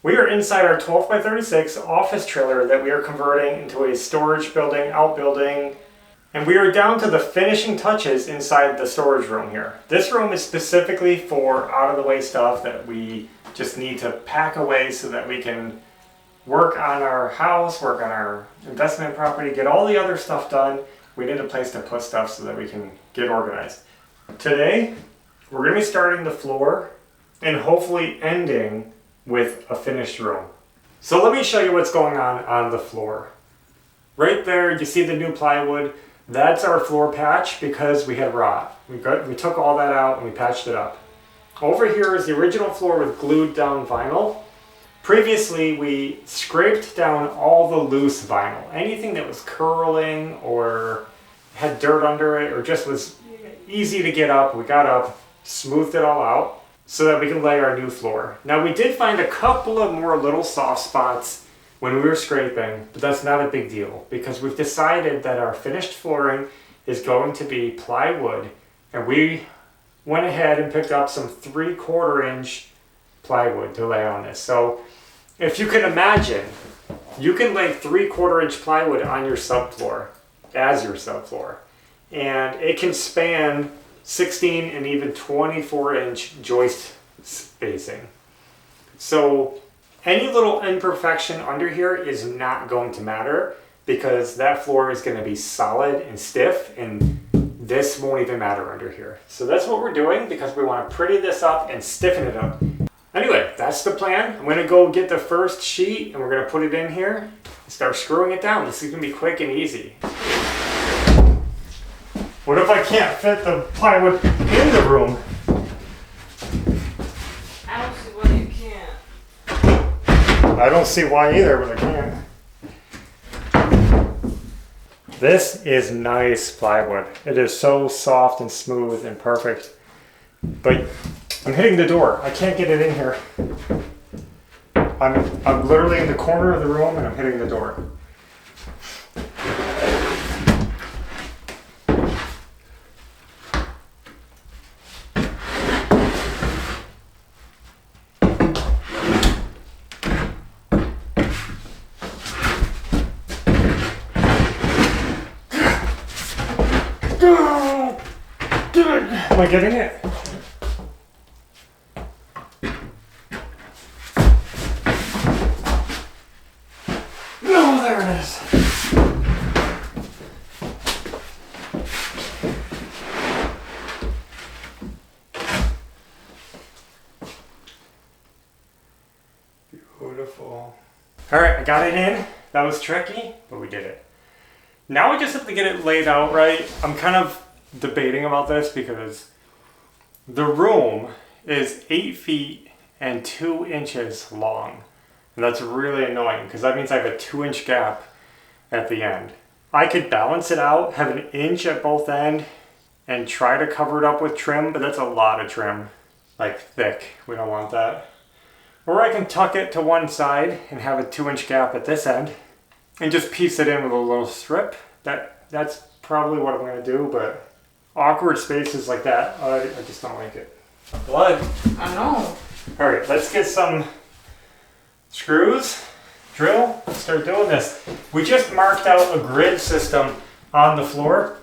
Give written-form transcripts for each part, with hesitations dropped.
We are inside our 12 by 36 office trailer that we are converting into a storage building, outbuilding, and we are down to the finishing touches inside the storage room here. This room is specifically for out of the way stuff that we just need to pack away so that we can work on our house, work on our investment property, get all the other stuff done. We need a place to put stuff so that we can get organized. Today, we're going to be starting the floor and hopefully ending with a finished room. So let me show you what's going on the floor. Right there, you see the new plywood. That's our floor patch because we had rot. We took all that out and we patched it up. Over here is the original floor with glued down vinyl. Previously, we scraped down all the loose vinyl. Anything that was curling or had dirt under it or just was easy to get up, we got up, smoothed it all out so that we can lay our new floor. Now we did find a couple of more little soft spots when we were scraping, but that's not a big deal because we've decided that our finished flooring is going to be plywood, and we went ahead and picked up some 3/4 inch plywood to lay on this. So if you can imagine, you can lay 3/4 inch plywood on your subfloor as your subfloor, and it can span 16 and even 24 inch joist spacing. So any little imperfection under here is not going to matter because that floor is going to be solid and stiff, and this won't even matter under here. So that's what we're doing because we want to pretty this up and stiffen it up. Anyway, that's the plan. I'm going to go get the first sheet and we're going to put it in here and start screwing it down. This is going to be quick and easy. What if I can't fit the plywood in the room? I don't see why you can't. I don't see why either, but I can't. This is nice plywood. It is so soft and smooth and perfect. But I'm hitting the door. I can't get it in here. I'm literally in the corner of the room and I'm hitting the door. Am I getting it? No, there it is. Beautiful. All right, I got it in. That was tricky, but we did it. Now we just have to get it laid out right. I'm kind of debating about this because the room is 8 feet and 2 inches long. And that's really annoying because that means I have a 2-inch gap at the end. I could balance it out, have an inch at both ends, and try to cover it up with trim, but that's a lot of trim. Like thick, we don't want that. Or I can tuck it to one side and have a 2-inch gap at this end and just piece it in with a little strip. That's probably what I'm gonna do, but awkward spaces like that, I just don't like it. Blood. I know. All right, let's get some screws, drill, start doing this. We just marked out a grid system on the floor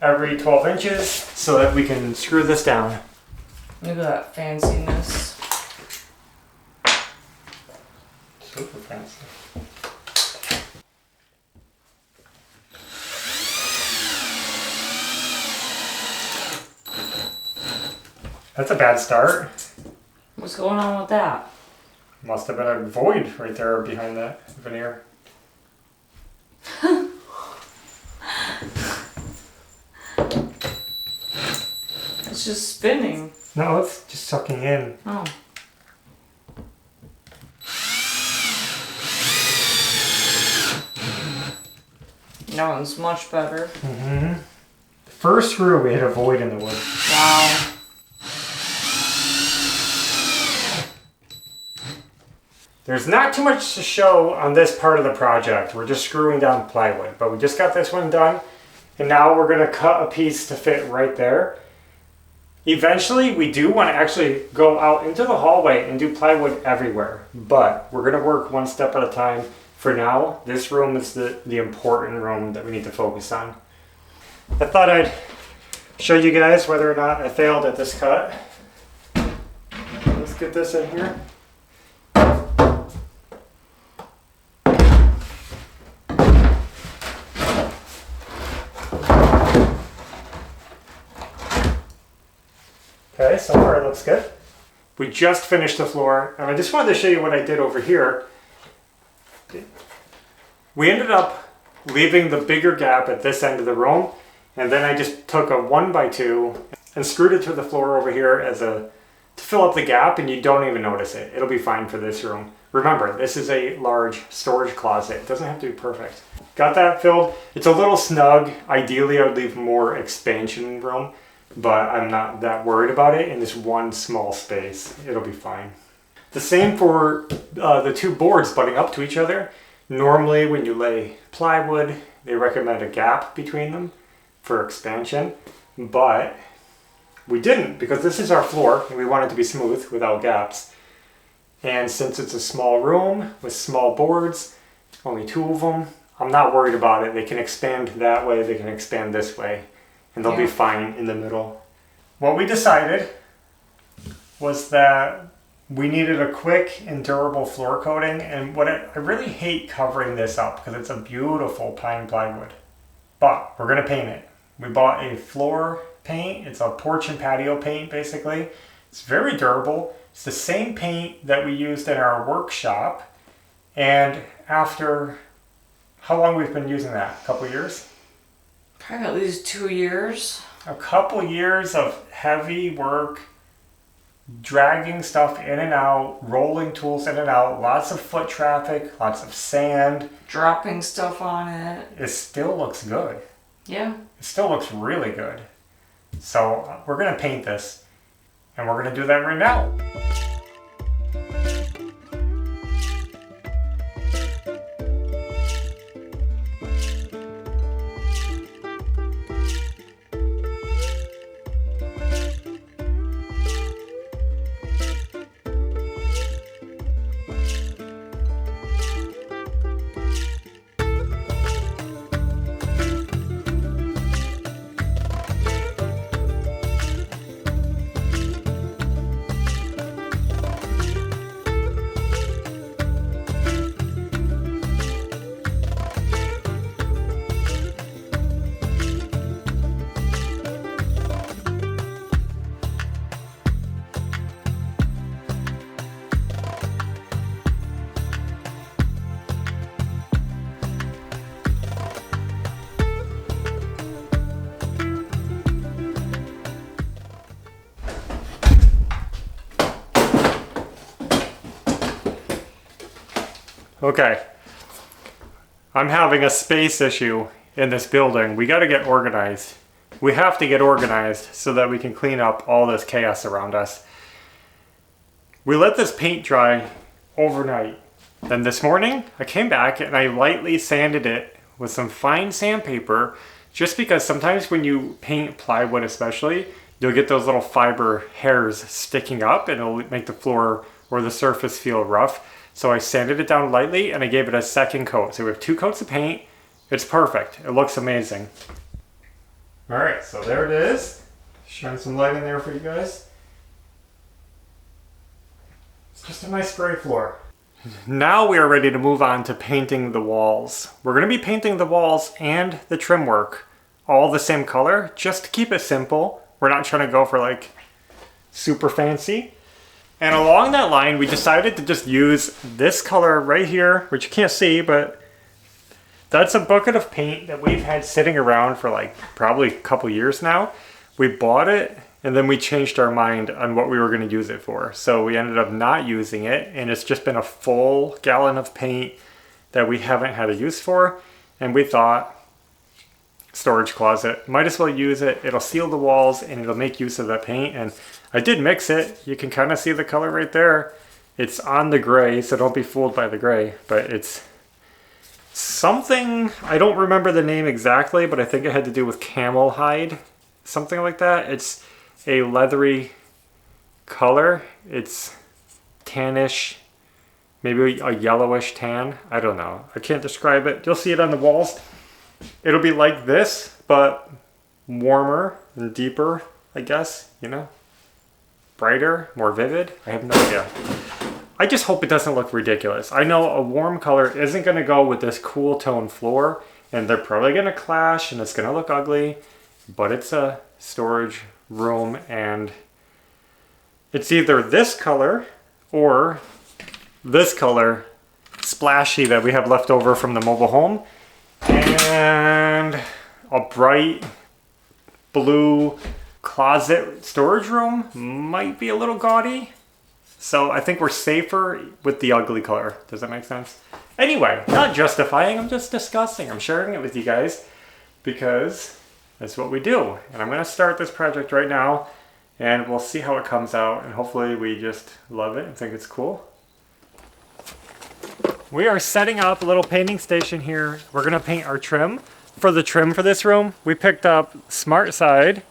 every 12 inches so that we can screw this down. Look at that fanciness. Super fancy. That's a bad start. What's going on with that? Must have been a void right there behind that veneer. It's just spinning. No, it's just sucking in. Oh. That one's much better. Mm-hmm. The first screw, we hit a void in the wood. Wow. There's not too much to show on this part of the project. We're just screwing down plywood, but we just got this one done. And now we're gonna cut a piece to fit right there. Eventually, we do want to actually go out into the hallway and do plywood everywhere, but we're going to work one step at a time. For now, this room is the important room that we need to focus on. I thought I'd show you guys whether or not I failed at this cut. Let's get this in here. Okay, so far it looks good. We just finished the floor, and I just wanted to show you what I did over here. We ended up leaving the bigger gap at this end of the room, and then I just took a 1x2 and screwed it to the floor over here to fill up the gap, and you don't even notice it. It'll be fine for this room. Remember, this is a large storage closet. It doesn't have to be perfect. Got that filled. It's a little snug. Ideally, I would leave more expansion room, but I'm not that worried about it in this one small space. It'll be fine. The same for the two boards butting up to each other. Normally when you lay plywood, they recommend a gap between them for expansion, but we didn't because this is our floor and we want it to be smooth without gaps. And since it's a small room with small boards, only two of them, I'm not worried about it. They can expand that way, they can expand this way, and they'll be fine in the middle. What we decided was that we needed a quick and durable floor coating, and I really hate covering this up because it's a beautiful pine plywood, but we're gonna paint it. We bought a floor paint. It's a porch and patio paint basically. It's very durable. It's the same paint that we used in our workshop, and after how long we've been using that? A couple years? Probably at least 2 years. A couple years of heavy work, dragging stuff in and out, rolling tools in and out, lots of foot traffic, lots of sand. Dropping stuff on it. It still looks good. Yeah. It still looks really good. So we're gonna paint this, and we're gonna do that right now. Okay, I'm having a space issue in this building. We got to get organized. We have to get organized so that we can clean up all this chaos around us. We let this paint dry overnight. Then this morning, I came back and I lightly sanded it with some fine sandpaper, just because sometimes when you paint plywood especially, you'll get those little fiber hairs sticking up and it'll make the floor or the surface feel rough. So I sanded it down lightly and I gave it a second coat. So we have 2 coats of paint. It's perfect. It looks amazing. All right, so there it is. Shine some light in there for you guys. It's just a nice gray floor. Now we are ready to move on to painting the walls. We're going to be painting the walls and the trim work all the same color, just to keep it simple. We're not trying to go for like super fancy. And along that line, we decided to just use this color right here, which you can't see, but that's a bucket of paint that we've had sitting around for like probably a couple years now. We bought it and then we changed our mind on what we were going to use it for. So we ended up not using it, and it's just been a full gallon of paint that we haven't had a use for. And we thought, storage closet, might as well use it. It'll seal the walls and it'll make use of that paint. And I did mix it. You can kind of see the color right there. It's on the gray, so don't be fooled by the gray, but it's something, I don't remember the name exactly, but I think it had to do with camel hide, something like that. It's a leathery color. It's tannish, maybe a yellowish tan. I don't know. I can't describe it. You'll see it on the walls. It'll be like this, but warmer and deeper, I guess, you know? Brighter, more vivid. I have no idea. I just hope it doesn't look ridiculous. I know a warm color isn't going to go with this cool tone floor, and they're probably going to clash and it's going to look ugly, but it's a storage room and it's either this color or this color, splashy, that we have left over from the mobile home, and a bright blue closet storage room might be a little gaudy. So I think we're safer with the ugly color. Does that make sense? Anyway, not justifying, I'm just discussing. I'm sharing it with you guys because that's what we do. And I'm going to start this project right now and we'll see how it comes out, and hopefully we just love it and think it's cool. We are setting up a little painting station here. We're going to paint our trim. For the trim for this room, we picked up Smart Side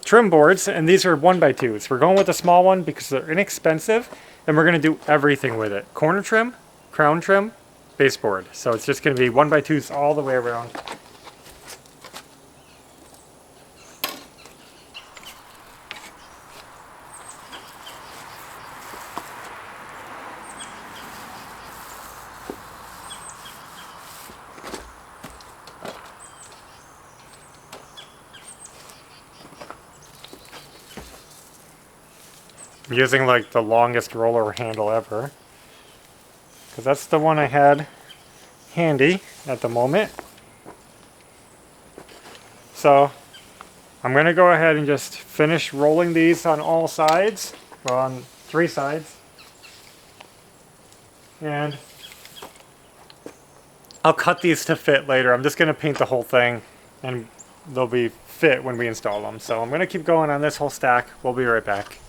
trim boards, and these are 1x2s. We're going with the small one because they're inexpensive, and we're going to do everything with it. Corner trim, crown trim, baseboard. So it's just going to be 1x2s all the way around. I'm using like the longest roller handle ever, because that's the one I had handy at the moment. So I'm going to go ahead and just finish rolling these on all sides, well, on 3 sides. And I'll cut these to fit later. I'm just going to paint the whole thing and they'll be fit when we install them. So I'm going to keep going on this whole stack. We'll be right back.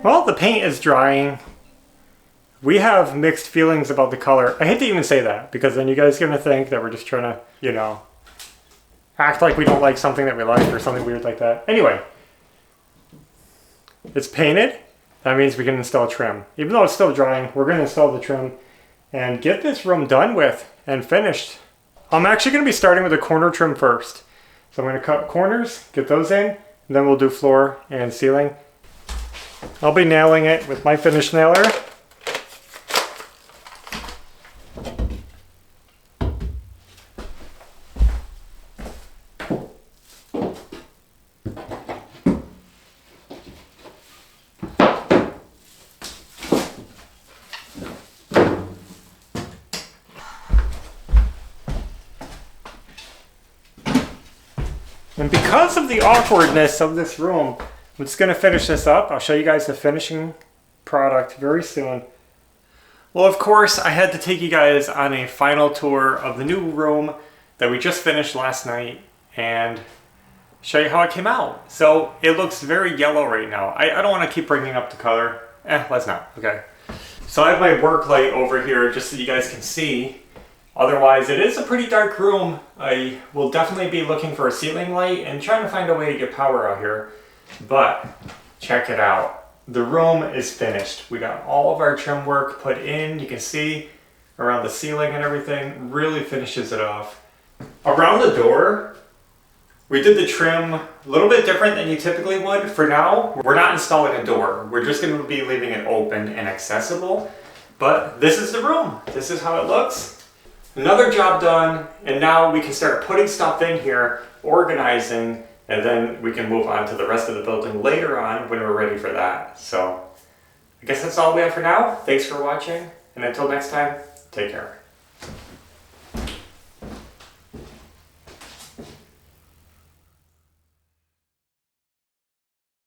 Well, the paint is drying. We have mixed feelings about the color. I hate to even say that, because then you guys are going to think that we're just trying to, you know, act like we don't like something that we like or something weird like that. Anyway, it's painted. that means we can install trim. Even though it's still drying, we're going to install the trim and get this room done with and finished. I'm actually going to be starting with a corner trim first. So I'm going to cut corners, get those in, and then we'll do floor and ceiling. I'll be nailing it with my finish nailer. And because of the awkwardness of this room, I'm just going to finish this up. I'll show you guys the finishing product very soon. Well, of course, I had to take you guys on a final tour of the new room that we just finished last night and show you how it came out. So it looks very yellow right now. I don't want to keep bringing up the color. Let's not. Okay. So I have my work light over here just so you guys can see. Otherwise, it is a pretty dark room. I will definitely be looking for a ceiling light and trying to find a way to get power out here. But check it out. The room is finished. We got all of our trim work put in. You can see around the ceiling and everything. Really finishes it off. Around the door, we did the trim a little bit different than you typically would. For now, we're not installing a door. We're just going to be leaving it open and accessible. But this is the room. This is how it looks. Another job done, and now we can start putting stuff in here, organizing, and then we can move on to the rest of the building later on when we're ready for that. So I guess that's all we have for now. Thanks for watching, and until next time, take care.